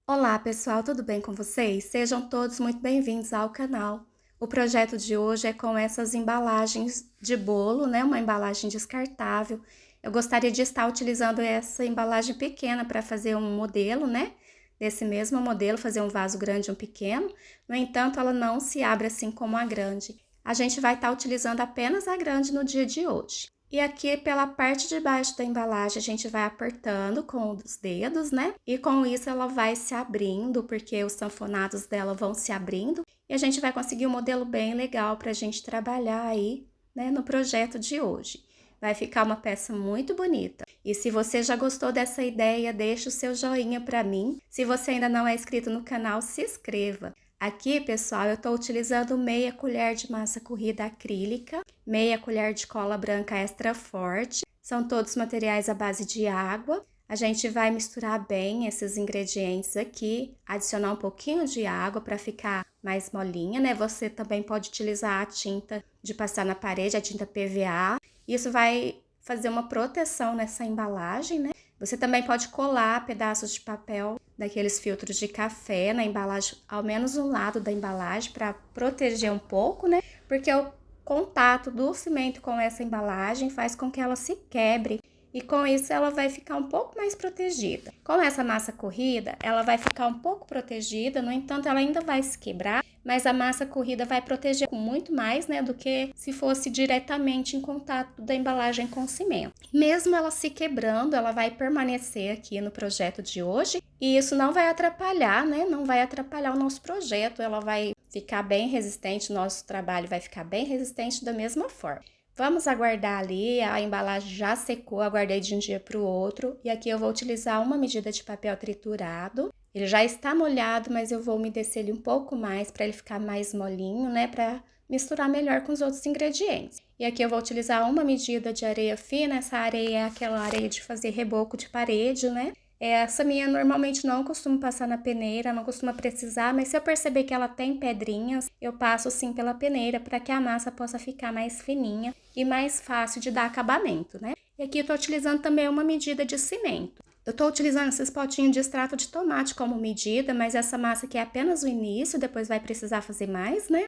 Olá pessoal, tudo bem com vocês? Sejam todos muito bem-vindos ao canal. O projeto de hoje é com essas embalagens de bolo, né? Uma embalagem descartável. Eu gostaria de estar utilizando essa embalagem pequena para fazer um modelo, né? Desse mesmo modelo, fazer um vaso grande e um pequeno. No entanto, ela não se abre assim como a grande. A gente vai estar utilizando apenas a grande no dia de hoje. E aqui pela parte de baixo da embalagem a gente vai apertando com os dedos, né? E com isso ela vai se abrindo, porque os sanfonados dela vão se abrindo. E a gente vai conseguir um modelo bem legal para a gente trabalhar aí, né, no projeto de hoje. Vai ficar uma peça muito bonita. E se você já gostou dessa ideia, deixa o seu joinha para mim. Se você ainda não é inscrito no canal, se inscreva. Aqui, pessoal, eu estou utilizando meia colher de massa corrida acrílica, meia colher de cola branca extra forte. São todos materiais à base de água. A gente vai misturar bem esses ingredientes aqui, adicionar um pouquinho de água para ficar mais molinha, né? Você também pode utilizar a tinta de passar na parede, a tinta PVA. Isso vai fazer uma proteção nessa embalagem, né? Você também pode colar pedaços de papel daqueles filtros de café na embalagem, ao menos um lado da embalagem, para proteger um pouco, né? Porque o contato do cimento com essa embalagem faz com que ela se quebre e com isso ela vai ficar um pouco mais protegida. Com essa massa corrida, ela vai ficar um pouco protegida, no entanto, ela ainda vai se quebrar, mas a massa corrida vai proteger muito mais, né, do que se fosse diretamente em contato da embalagem com cimento. Mesmo ela se quebrando, ela vai permanecer aqui no projeto de hoje e isso não vai atrapalhar, né, não vai atrapalhar o nosso projeto, ela vai ficar bem resistente, o nosso trabalho vai ficar bem resistente da mesma forma. Vamos aguardar ali, a embalagem já secou, aguardei de um dia para o outro. E aqui eu vou utilizar uma medida de papel triturado. Ele já está molhado, mas eu vou umedecer ele um pouco mais para ele ficar mais molinho, né? Para misturar melhor com os outros ingredientes. E aqui eu vou utilizar uma medida de areia fina. Essa areia é aquela areia de fazer reboco de parede, né? Essa minha normalmente não costumo passar na peneira, não costuma precisar, mas se eu perceber que ela tem pedrinhas, eu passo sim pela peneira para que a massa possa ficar mais fininha e mais fácil de dar acabamento, né? E aqui eu tô utilizando também uma medida de cimento. Eu tô utilizando esses potinhos de extrato de tomate como medida, mas essa massa aqui é apenas o início, depois vai precisar fazer mais, né?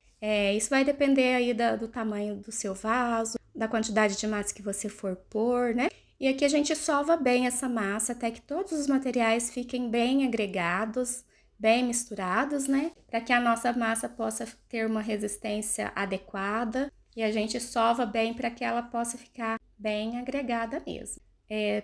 Isso vai depender aí do tamanho do seu vaso, da quantidade de massa que você for pôr, né? E aqui a gente sova bem essa massa até que todos os materiais fiquem bem agregados, bem misturados, né? Para que a nossa massa possa ter uma resistência adequada e a gente sova bem para que ela possa ficar bem agregada mesmo.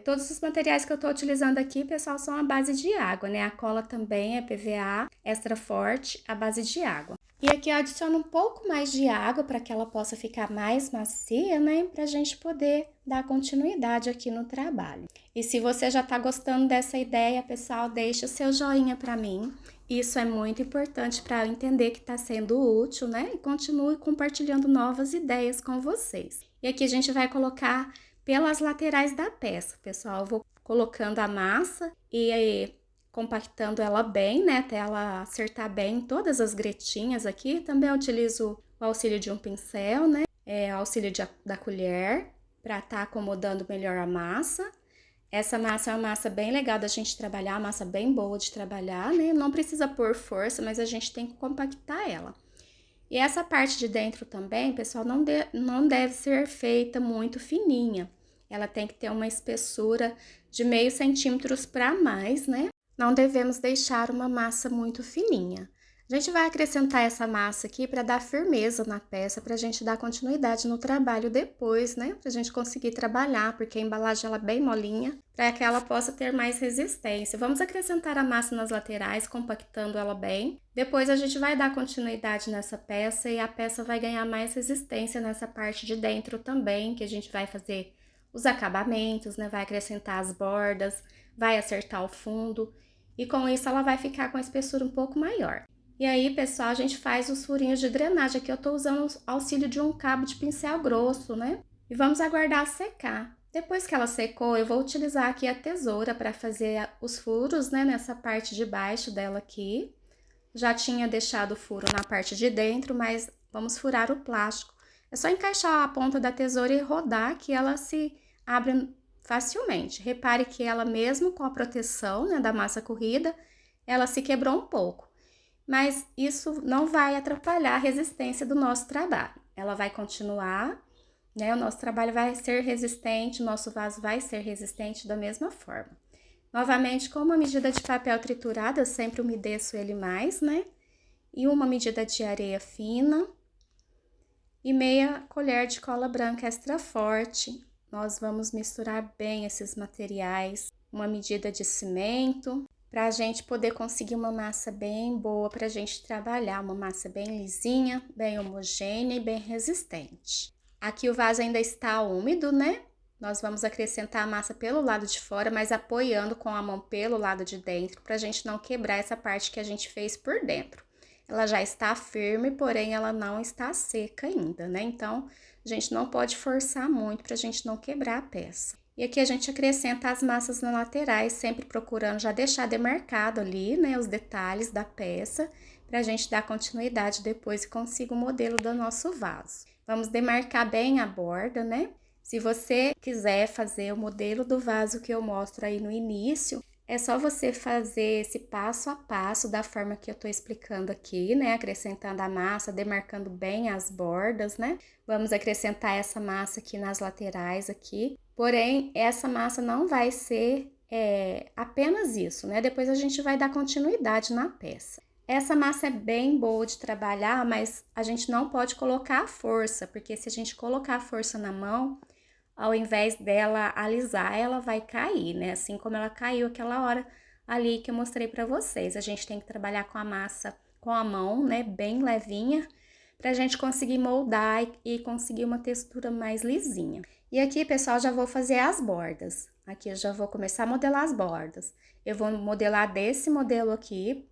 Todos os materiais que eu estou utilizando aqui, pessoal, são à base de água, né? A cola também é PVA extra forte, à base de água. E aqui eu adiciono um pouco mais de água para que ela possa ficar mais macia, né? Para a gente poder dar continuidade aqui no trabalho. E se você já está gostando dessa ideia, pessoal, deixa o seu joinha para mim. Isso é muito importante para eu entender que está sendo útil, né? E continue compartilhando novas ideias com vocês. E aqui a gente vai colocar pelas laterais da peça, pessoal. Eu vou colocando a massa e compactando ela bem, né, até ela acertar bem todas as gretinhas aqui. Também utilizo o auxílio de um pincel, né, o auxílio da colher, para estar acomodando melhor a massa. Essa massa é uma massa bem legal da gente trabalhar, uma massa bem boa de trabalhar, né, não precisa pôr força, mas a gente tem que compactar ela. E essa parte de dentro também, pessoal, não deve ser feita muito fininha. Ela tem que ter uma espessura de meio centímetros para mais, né? Não devemos deixar uma massa muito fininha. A gente vai acrescentar essa massa aqui para dar firmeza na peça, para a gente dar continuidade no trabalho depois, né? Para a gente conseguir trabalhar, porque a embalagem ela é bem molinha, para que ela possa ter mais resistência. Vamos acrescentar a massa nas laterais, compactando ela bem. Depois a gente vai dar continuidade nessa peça e a peça vai ganhar mais resistência nessa parte de dentro também, que a gente vai fazer os acabamentos, né? Vai acrescentar as bordas, vai acertar o fundo. E com isso ela vai ficar com a espessura um pouco maior. E aí, pessoal, a gente faz os furinhos de drenagem. Aqui eu tô usando o auxílio de um cabo de pincel grosso, né? E vamos aguardar secar. Depois que ela secou, eu vou utilizar aqui a tesoura para fazer os furos, né? Nessa parte de baixo dela aqui. Já tinha deixado o furo na parte de dentro, mas vamos furar o plástico. É só encaixar a ponta da tesoura e rodar que ela se abre facilmente. Repare que ela mesmo com a proteção, né, da massa corrida, ela se quebrou um pouco. Mas isso não vai atrapalhar a resistência do nosso trabalho. Ela vai continuar, né? O nosso trabalho vai ser resistente, o nosso vaso vai ser resistente da mesma forma. Novamente, com uma medida de papel triturado, eu sempre umedeço ele mais, né? E uma medida de areia fina e meia colher de cola branca extra forte. Nós vamos misturar bem esses materiais, uma medida de cimento, para a gente poder conseguir uma massa bem boa para a gente trabalhar, uma massa bem lisinha, bem homogênea e bem resistente. Aqui o vaso ainda está úmido, né? Nós vamos acrescentar a massa pelo lado de fora, mas apoiando com a mão pelo lado de dentro, para a gente não quebrar essa parte que a gente fez por dentro. Ela já está firme, porém ela não está seca ainda, né? Então, a gente não pode forçar muito para a gente não quebrar a peça. E aqui a gente acrescenta as massas nas laterais, sempre procurando já deixar demarcado ali, né, os detalhes da peça, para a gente dar continuidade depois e consiga o modelo do nosso vaso. Vamos demarcar bem a borda, né? Se você quiser fazer o modelo do vaso que eu mostro aí no início, é só você fazer esse passo a passo da forma que eu tô explicando aqui, né? Acrescentando a massa, demarcando bem as bordas, né? Vamos acrescentar essa massa aqui nas laterais aqui. Porém, essa massa não vai ser apenas isso, né? Depois a gente vai dar continuidade na peça. Essa massa é bem boa de trabalhar, mas a gente não pode colocar a força, porque se a gente colocar a força na mão, ao invés dela alisar, ela vai cair, né? Assim como ela caiu aquela hora ali que eu mostrei para vocês. A gente tem que trabalhar com a massa com a mão, né? Bem levinha, pra gente conseguir moldar e conseguir uma textura mais lisinha. E aqui, pessoal, já vou fazer as bordas. Aqui eu já vou começar a modelar as bordas. Eu vou modelar desse modelo aqui.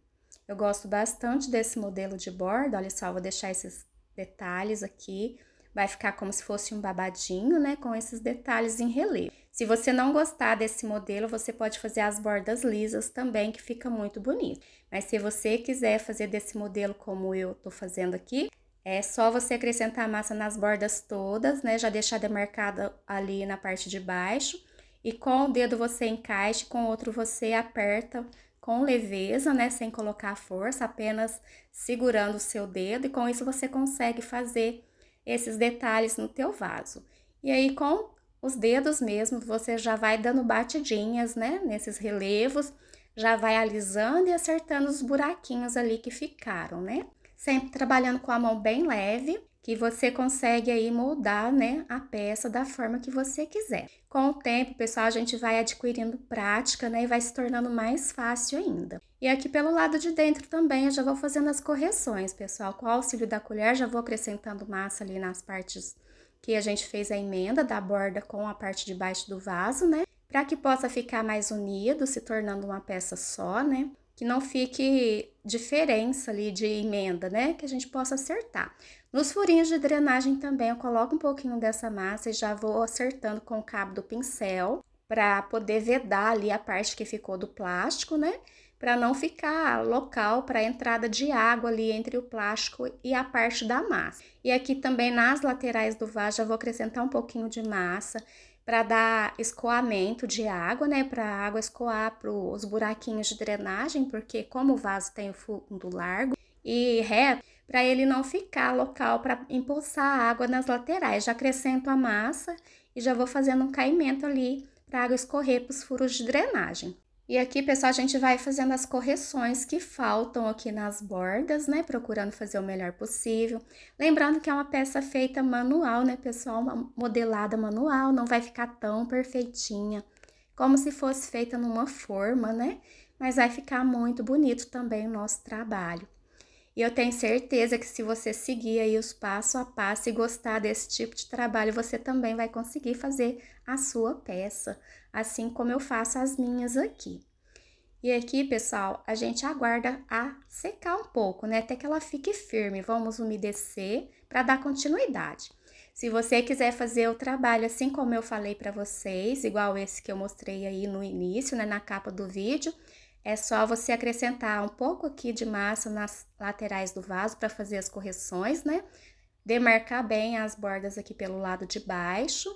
Eu gosto bastante desse modelo de borda. Olha só, vou deixar esses detalhes aqui. Vai ficar como se fosse um babadinho, né, com esses detalhes em relevo. Se você não gostar desse modelo, você pode fazer as bordas lisas também, que fica muito bonito. Mas se você quiser fazer desse modelo como eu tô fazendo aqui, é só você acrescentar a massa nas bordas todas, né, já deixar demarcada ali na parte de baixo. E com o dedo você encaixe, com o outro você aperta com leveza, né, sem colocar força, apenas segurando o seu dedo. E com isso você consegue fazer esses detalhes no teu vaso. E aí, com os dedos mesmo, você já vai dando batidinhas, né, nesses relevos, já vai alisando e acertando os buraquinhos ali que ficaram, né? Sempre trabalhando com a mão bem leve, que você consegue aí moldar, né, a peça da forma que você quiser. Com o tempo, pessoal, a gente vai adquirindo prática, né, e vai se tornando mais fácil ainda. E aqui pelo lado de dentro também eu já vou fazendo as correções, pessoal. Com o auxílio da colher, já vou acrescentando massa ali nas partes que a gente fez a emenda da borda com a parte de baixo do vaso, né? Para que possa ficar mais unido, se tornando uma peça só, né? Que não fique diferença ali de emenda, né? Que a gente possa acertar. Nos furinhos de drenagem também eu coloco um pouquinho dessa massa e já vou acertando com o cabo do pincel para poder vedar ali a parte que ficou do plástico, né? Para não ficar local para entrada de água ali entre o plástico e a parte da massa. E aqui também nas laterais do vaso já vou acrescentar um pouquinho de massa para dar escoamento de água, né? Para a água escoar para os buraquinhos de drenagem, porque como o vaso tem o fundo largo e reto, para ele não ficar local para empoçar a água nas laterais. Já acrescento a massa e já vou fazendo um caimento ali para a água escorrer para os furos de drenagem. E aqui, pessoal, a gente vai fazendo as correções que faltam aqui nas bordas, né? Procurando fazer o melhor possível. Lembrando que é uma peça feita manual, né, pessoal? Uma modelada manual, não vai ficar tão perfeitinha como se fosse feita numa forma, né? Mas vai ficar muito bonito também o nosso trabalho. E eu tenho certeza que se você seguir aí os passo a passo e gostar desse tipo de trabalho, você também vai conseguir fazer a sua peça, assim como eu faço as minhas aqui. E aqui, pessoal, a gente aguarda a secar um pouco, né? Até que ela fique firme. Vamos umedecer para dar continuidade. Se você quiser fazer o trabalho assim como eu falei para vocês, igual esse que eu mostrei aí no início, né, na capa do vídeo, é só você acrescentar um pouco aqui de massa nas laterais do vaso para fazer as correções, né? Demarcar bem as bordas aqui pelo lado de baixo.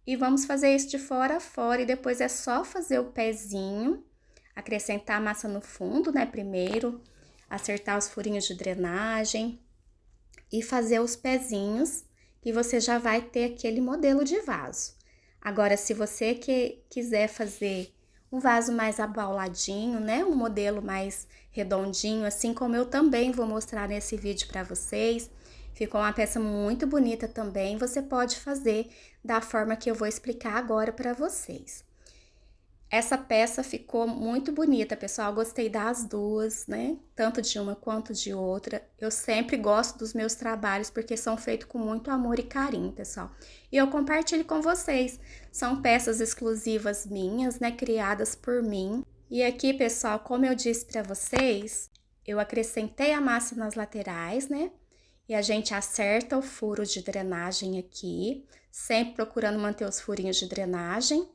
E vamos fazer isso de fora a fora e depois é só fazer o pezinho acrescentar a massa no fundo, né, primeiro, acertar os furinhos de drenagem e fazer os pezinhos, que você já vai ter aquele modelo de vaso. Agora, se você quiser fazer um vaso mais abauladinho, né, um modelo mais redondinho, assim como eu também vou mostrar nesse vídeo para vocês, ficou uma peça muito bonita também, você pode fazer da forma que eu vou explicar agora para vocês. Essa peça ficou muito bonita, pessoal, gostei das duas, né? Tanto de uma quanto de outra. Eu sempre gosto dos meus trabalhos porque são feitos com muito amor e carinho, pessoal. E eu compartilho com vocês. São peças exclusivas minhas, né? Criadas por mim. E aqui, pessoal, como eu disse para vocês, eu acrescentei a massa nas laterais, né? E a gente acerta o furo de drenagem aqui, sempre procurando manter os furinhos de drenagem.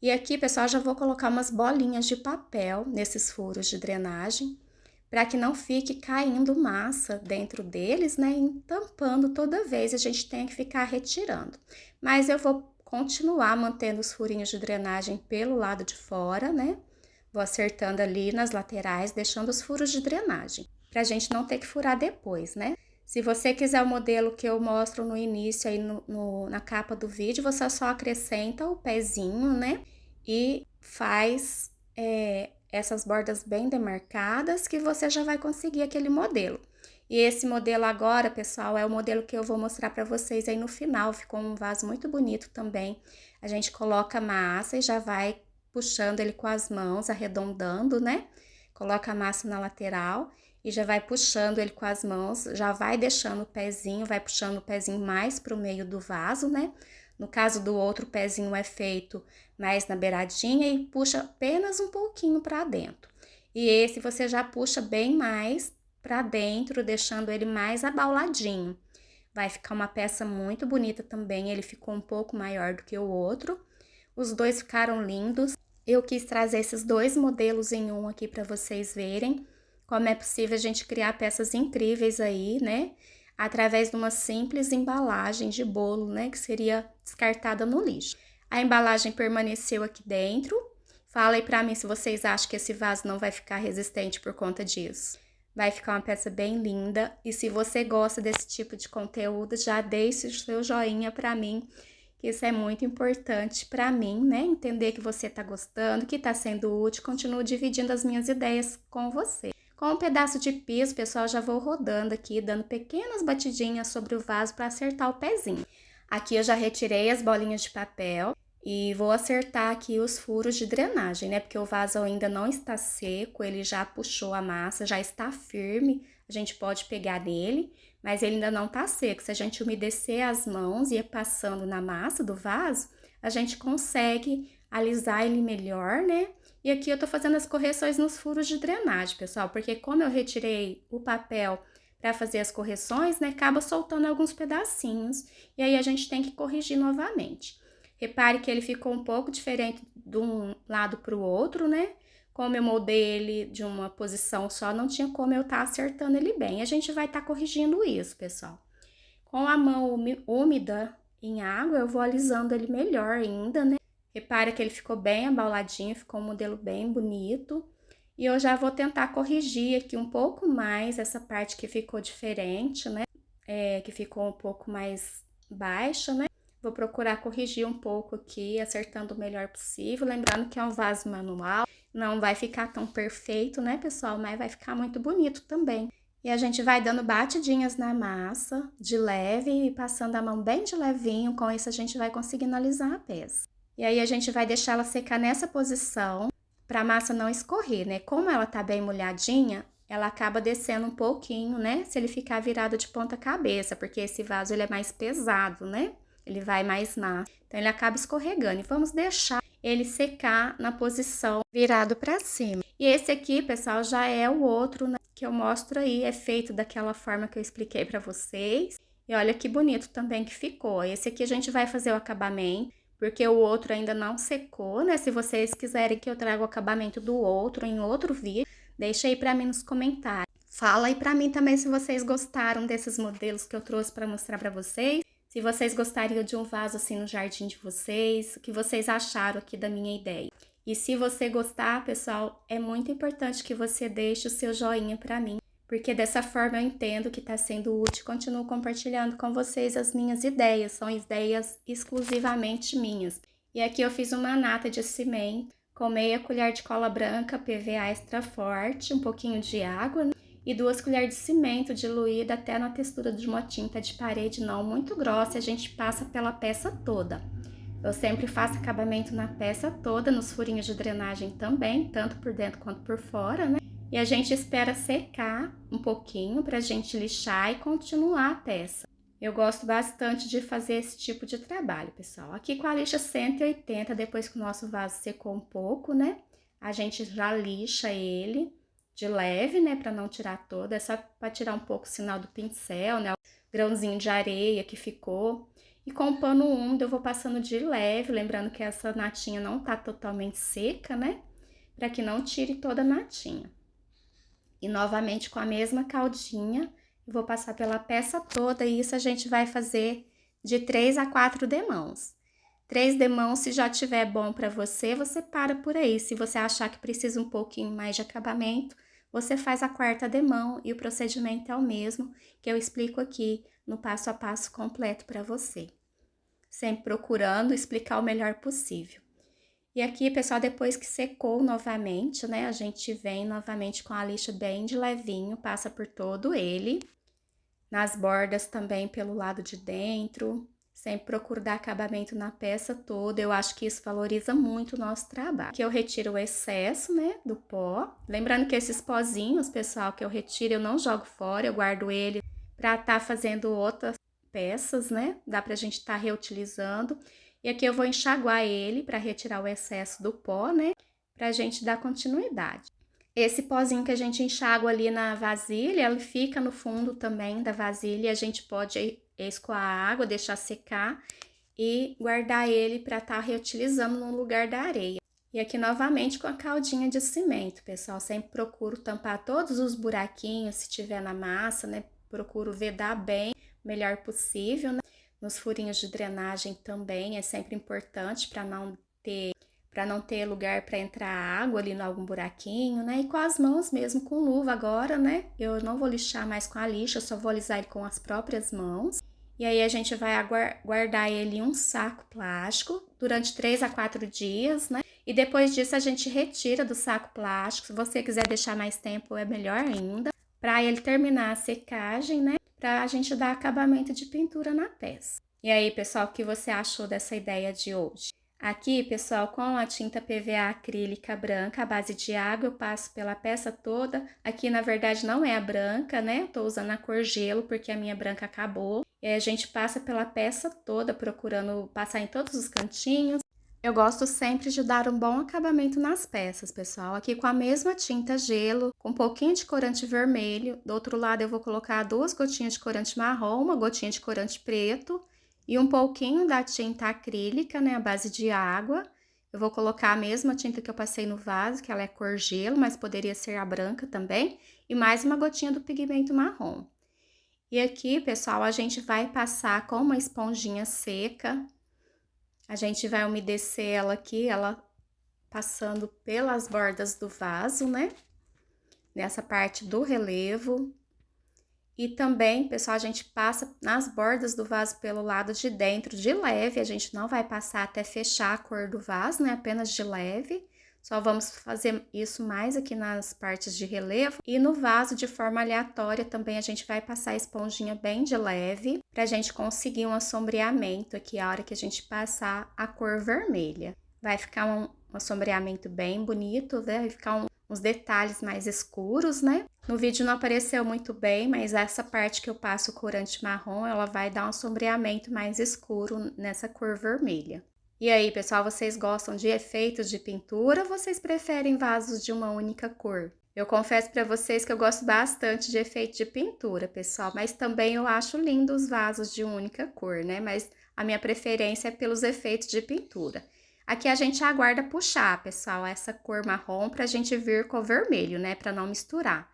E aqui, pessoal, já vou colocar umas bolinhas de papel nesses furos de drenagem, para que não fique caindo massa dentro deles, né, e tampando toda vez, a gente tem que ficar retirando. Mas eu vou continuar mantendo os furinhos de drenagem pelo lado de fora, né, vou acertando ali nas laterais, deixando os furos de drenagem, pra gente não ter que furar depois, né. Se você quiser o modelo que eu mostro no início aí na capa do vídeo, você só acrescenta o pezinho, né? E faz essas bordas bem demarcadas que você já vai conseguir aquele modelo. E esse modelo agora, pessoal, é o modelo que eu vou mostrar para vocês aí no final. Ficou um vaso muito bonito também. A gente coloca a massa e já vai puxando ele com as mãos, arredondando, né? Coloca a massa na lateral e já vai puxando ele com as mãos, já vai deixando o pezinho, vai puxando o pezinho mais pro meio do vaso, né? No caso do outro, o pezinho é feito mais na beiradinha e puxa apenas um pouquinho para dentro. E esse você já puxa bem mais para dentro, deixando ele mais abauladinho. Vai ficar uma peça muito bonita também, ele ficou um pouco maior do que o outro. Os dois ficaram lindos. Eu quis trazer esses dois modelos em um aqui para vocês verem como é possível a gente criar peças incríveis aí, né? Através de uma simples embalagem de bolo, né? Que seria descartada no lixo. A embalagem permaneceu aqui dentro. Fala aí pra mim se vocês acham que esse vaso não vai ficar resistente por conta disso. Vai ficar uma peça bem linda. E se você gosta desse tipo de conteúdo, já deixe o seu joinha pra mim, que isso é muito importante pra mim, né? Entender que você tá gostando, que tá sendo útil. Continuo dividindo as minhas ideias com você. Com um pedaço de piso, pessoal, já vou rodando aqui, dando pequenas batidinhas sobre o vaso para acertar o pezinho. Aqui eu já retirei as bolinhas de papel e vou acertar aqui os furos de drenagem, né? Porque o vaso ainda não está seco, ele já puxou a massa, já está firme, a gente pode pegar nele, mas ele ainda não tá seco. Se a gente umedecer as mãos e ir passando na massa do vaso, a gente consegue alisar ele melhor, né? E aqui eu tô fazendo as correções nos furos de drenagem, pessoal, porque como eu retirei o papel para fazer as correções, né, acaba soltando alguns pedacinhos, e aí a gente tem que corrigir novamente. Repare que ele ficou um pouco diferente de um lado para o outro, né? Como eu moldei ele de uma posição só, não tinha como eu estar acertando ele bem. A gente vai estar corrigindo isso, pessoal. Com a mão úmida em água, eu vou alisando ele melhor ainda, né? Repara que ele ficou bem abauladinho, ficou um modelo bem bonito. E eu já vou tentar corrigir aqui um pouco mais essa parte que ficou diferente, né? Que ficou um pouco mais baixa, né? Vou procurar corrigir um pouco aqui, acertando o melhor possível. Lembrando que é um vaso manual, não vai ficar tão perfeito, né, pessoal? Mas vai ficar muito bonito também. E a gente vai dando batidinhas na massa, de leve, e passando a mão bem de levinho. Com isso a gente vai conseguindo alisar a peça. E aí a gente vai deixar ela secar nessa posição, para a massa não escorrer, né? Como ela tá bem molhadinha, ela acaba descendo um pouquinho, né? Se ele ficar virado de ponta cabeça, porque esse vaso ele é mais pesado, né? Ele vai mais massa, então ele acaba escorregando. E vamos deixar ele secar na posição virado para cima. E esse aqui, pessoal, já é o outro, né, que eu mostro aí, é feito daquela forma que eu expliquei para vocês. E olha que bonito também que ficou. Esse aqui a gente vai fazer o acabamento, porque o outro ainda não secou, né? Se vocês quiserem que eu traga o acabamento do outro em outro vídeo, deixa aí pra mim nos comentários. Fala aí pra mim também se vocês gostaram desses modelos que eu trouxe pra mostrar pra vocês. Se vocês gostariam de um vaso assim no jardim de vocês, o que vocês acharam aqui da minha ideia. E se você gostar, pessoal, é muito importante que você deixe o seu joinha para mim, porque dessa forma eu entendo que está sendo útil e continuo compartilhando com vocês as minhas ideias, são ideias exclusivamente minhas. E aqui eu fiz uma nata de cimento com meia colher de cola branca PVA extra forte, um pouquinho de água, né? E 2 colheres de cimento diluída até na textura de uma tinta de parede não muito grossa, e a gente passa pela peça toda. Eu sempre faço acabamento na peça toda, nos furinhos de drenagem também, tanto por dentro quanto por fora, né? E a gente espera secar um pouquinho pra gente lixar e continuar a peça. Eu gosto bastante de fazer esse tipo de trabalho, pessoal. Aqui com a lixa 180, depois que o nosso vaso secou um pouco, né? A gente já lixa ele de leve, né? Pra não tirar todo, é só pra tirar um pouco o sinal do pincel, né? O grãozinho de areia que ficou. E com o pano úmido eu vou passando de leve, lembrando que essa natinha não tá totalmente seca, né? Pra que não tire toda a natinha. E novamente com a mesma caldinha, eu vou passar pela peça toda e isso a gente vai fazer de 3 a 4 demãos. 3 demãos, se já tiver bom para você, você para por aí. Se você achar que precisa um pouquinho mais de acabamento, você faz a 4ª demão e o procedimento é o mesmo que eu explico aqui no passo a passo completo para você. Sempre procurando explicar o melhor possível. E aqui, pessoal, depois que secou novamente, né, a gente vem novamente com a lixa bem de levinho, passa por todo ele. Nas bordas também pelo lado de dentro. Sempre procuro dar acabamento na peça toda, eu acho que isso valoriza muito o nosso trabalho. Aqui eu retiro o excesso, né, do pó. Lembrando que esses pozinhos, pessoal, que eu retiro, eu não jogo fora, eu guardo ele pra estar fazendo outras peças, né, dá pra gente estar reutilizando. E aqui eu vou enxaguar ele para retirar o excesso do pó, né? Pra gente dar continuidade. Esse pozinho que a gente enxágua ali na vasilha, ele fica no fundo também da vasilha. A gente pode escoar a água, deixar secar e guardar ele para estar reutilizando no lugar da areia. E aqui novamente com a caldinha de cimento, pessoal. Sempre procuro tampar todos os buraquinhos se tiver na massa, né? Procuro vedar bem, o melhor possível, né? Nos furinhos de drenagem também é sempre importante para não ter lugar para entrar água ali em algum buraquinho, né? E com as mãos mesmo, com luva agora, né? Eu não vou lixar mais com a lixa, eu só vou alisar ele com as próprias mãos. E aí a gente vai guardar ele em um saco plástico durante 3 a 4 dias, né? E depois disso a gente retira do saco plástico. Se você quiser deixar mais tempo, é melhor ainda. Para ele terminar a secagem, né? Para a gente dar acabamento de pintura na peça. E aí, pessoal, o que você achou dessa ideia de hoje? Aqui, pessoal, com a tinta PVA acrílica branca, à base de água, eu passo pela peça toda. Aqui, na verdade, não é a branca, né? Tô usando a cor gelo, porque a minha branca acabou. E aí, a gente passa pela peça toda, procurando passar em todos os cantinhos. Eu gosto sempre de dar um bom acabamento nas peças, pessoal. Aqui com a mesma tinta gelo, com um pouquinho de corante vermelho. Do outro lado eu vou colocar 2 gotinhas de corante marrom, uma gotinha de corante preto e um pouquinho da tinta acrílica, né, à base de água. Eu vou colocar a mesma tinta que eu passei no vaso, que ela é cor gelo, mas poderia ser a branca também. E mais uma gotinha do pigmento marrom. E aqui, pessoal, a gente vai passar com uma esponjinha seca. A gente vai umedecer ela aqui, ela passando pelas bordas do vaso, né? Nessa parte do relevo. E também, pessoal, a gente passa nas bordas do vaso pelo lado de dentro de leve. A gente não vai passar até fechar a cor do vaso, né? Apenas de leve. Só vamos fazer isso mais aqui nas partes de relevo. E no vaso, de forma aleatória, também a gente vai passar a esponjinha bem de leve, pra gente conseguir um assombreamento aqui, a hora que a gente passar a cor vermelha. Vai ficar um assombreamento bem bonito, né? Vai ficar uns detalhes mais escuros, né? No vídeo não apareceu muito bem, mas essa parte que eu passo o corante marrom, ela vai dar um assombreamento mais escuro nessa cor vermelha. E aí, pessoal, vocês gostam de efeitos de pintura ou vocês preferem vasos de uma única cor? Eu confesso para vocês que eu gosto bastante de efeito de pintura, pessoal, mas também eu acho lindo os vasos de uma única cor, né? Mas a minha preferência é pelos efeitos de pintura. Aqui a gente aguarda puxar, pessoal, essa cor marrom pra gente vir com o vermelho, né? Pra não misturar.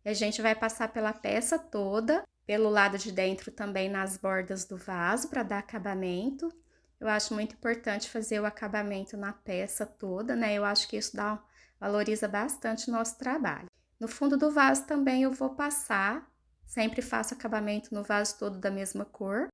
E a gente vai passar pela peça toda, pelo lado de dentro também nas bordas do vaso, pra dar acabamento. Eu acho muito importante fazer o acabamento na peça toda, né? Eu acho que isso valoriza bastante o nosso trabalho. No fundo do vaso também eu vou passar, sempre faço acabamento no vaso todo da mesma cor.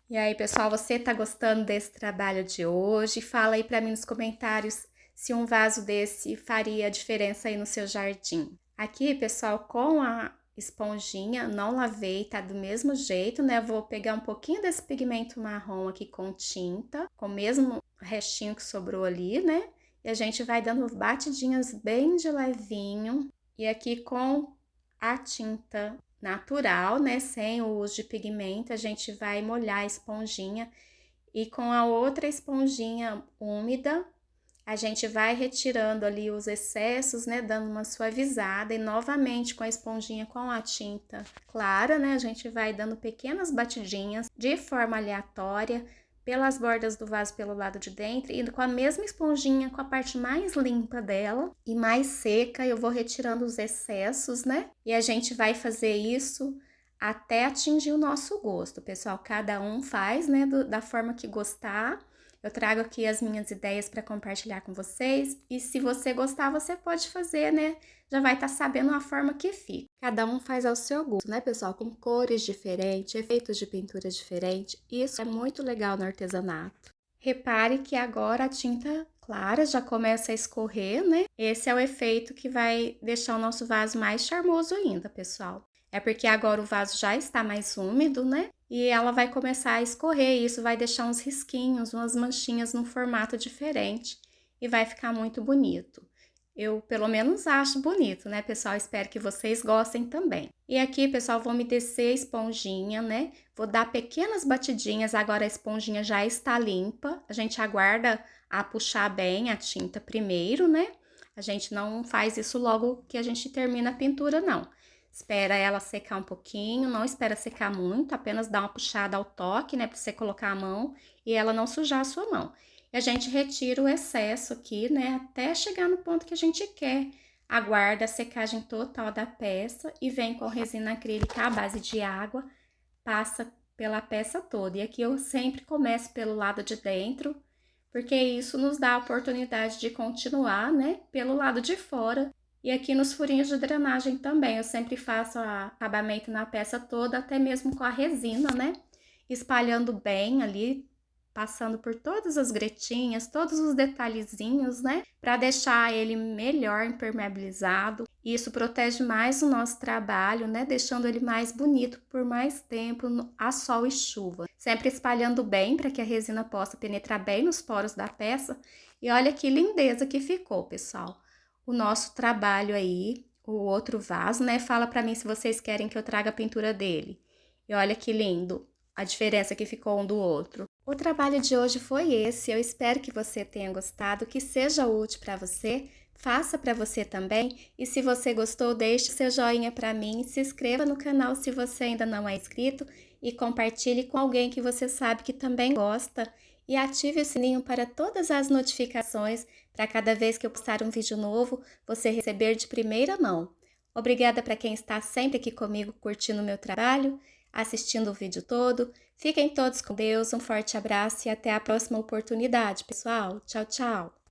E aí, pessoal, você tá gostando desse trabalho de hoje? Fala aí pra mim nos comentários se um vaso desse faria diferença aí no seu jardim. Aqui, pessoal, com a esponjinha, não lavei, tá do mesmo jeito, né? Vou pegar um pouquinho desse pigmento marrom aqui com tinta, com o mesmo restinho que sobrou ali, né? E a gente vai dando batidinhas bem de levinho. E aqui com a tinta natural, né? Sem o uso de pigmento, a gente vai molhar a esponjinha e com a outra esponjinha úmida, a gente vai retirando ali os excessos, né? Dando uma suavizada e novamente com a esponjinha com a tinta clara, né? A gente vai dando pequenas batidinhas de forma aleatória pelas bordas do vaso pelo lado de dentro e com a mesma esponjinha, com a parte mais limpa dela e mais seca, eu vou retirando os excessos, né? E a gente vai fazer isso até atingir o nosso gosto, pessoal. Cada um faz, né, da forma que gostar. Eu trago aqui as minhas ideias para compartilhar com vocês e se você gostar, você pode fazer, né? Já vai estar sabendo a forma que fica. Cada um faz ao seu gosto, né, pessoal? Com cores diferentes, efeitos de pintura diferentes. Isso é muito legal no artesanato. Repare que agora a tinta clara já começa a escorrer, né? Esse é o efeito que vai deixar o nosso vaso mais charmoso ainda, pessoal. É porque agora o vaso já está mais úmido, né? E ela vai começar a escorrer e isso vai deixar uns risquinhos, umas manchinhas num formato diferente e vai ficar muito bonito. Eu, pelo menos, acho bonito, né, pessoal? Espero que vocês gostem também. E aqui, pessoal, vou umedecer a esponjinha, né? Vou dar pequenas batidinhas, agora a esponjinha já está limpa. A gente aguarda a puxar bem a tinta primeiro, né? A gente não faz isso logo que a gente termina a pintura, não. Espera ela secar um pouquinho, não espera secar muito, apenas dá uma puxada ao toque, né, para você colocar a mão e ela não sujar a sua mão. E a gente retira o excesso aqui, né, até chegar no ponto que a gente quer. Aguarda a secagem total da peça e vem com resina acrílica à base de água, passa pela peça toda. E aqui eu sempre começo pelo lado de dentro, porque isso nos dá a oportunidade de continuar, né, pelo lado de fora. E aqui nos furinhos de drenagem também, eu sempre faço acabamento na peça toda, até mesmo com a resina, né? Espalhando bem ali, passando por todas as gretinhas, todos os detalhezinhos, né? Para deixar ele melhor impermeabilizado. Isso protege mais o nosso trabalho, né? Deixando ele mais bonito por mais tempo a sol e chuva. Sempre espalhando bem para que a resina possa penetrar bem nos poros da peça. E olha que lindeza que ficou, pessoal. O nosso trabalho aí, o outro vaso, né? Fala pra mim se vocês querem que eu traga a pintura dele. E olha que lindo a diferença que ficou um do outro. O trabalho de hoje foi esse. Eu espero que você tenha gostado, que seja útil para você. Faça para você também. E se você gostou, deixe seu joinha para mim. Se inscreva no canal se você ainda não é inscrito. E compartilhe com alguém que você sabe que também gosta. E ative o sininho para todas as notificações, para cada vez que eu postar um vídeo novo, você receber de primeira mão. Obrigada para quem está sempre aqui comigo curtindo o meu trabalho, assistindo o vídeo todo. Fiquem todos com Deus, um forte abraço e até a próxima oportunidade, pessoal. Tchau, tchau!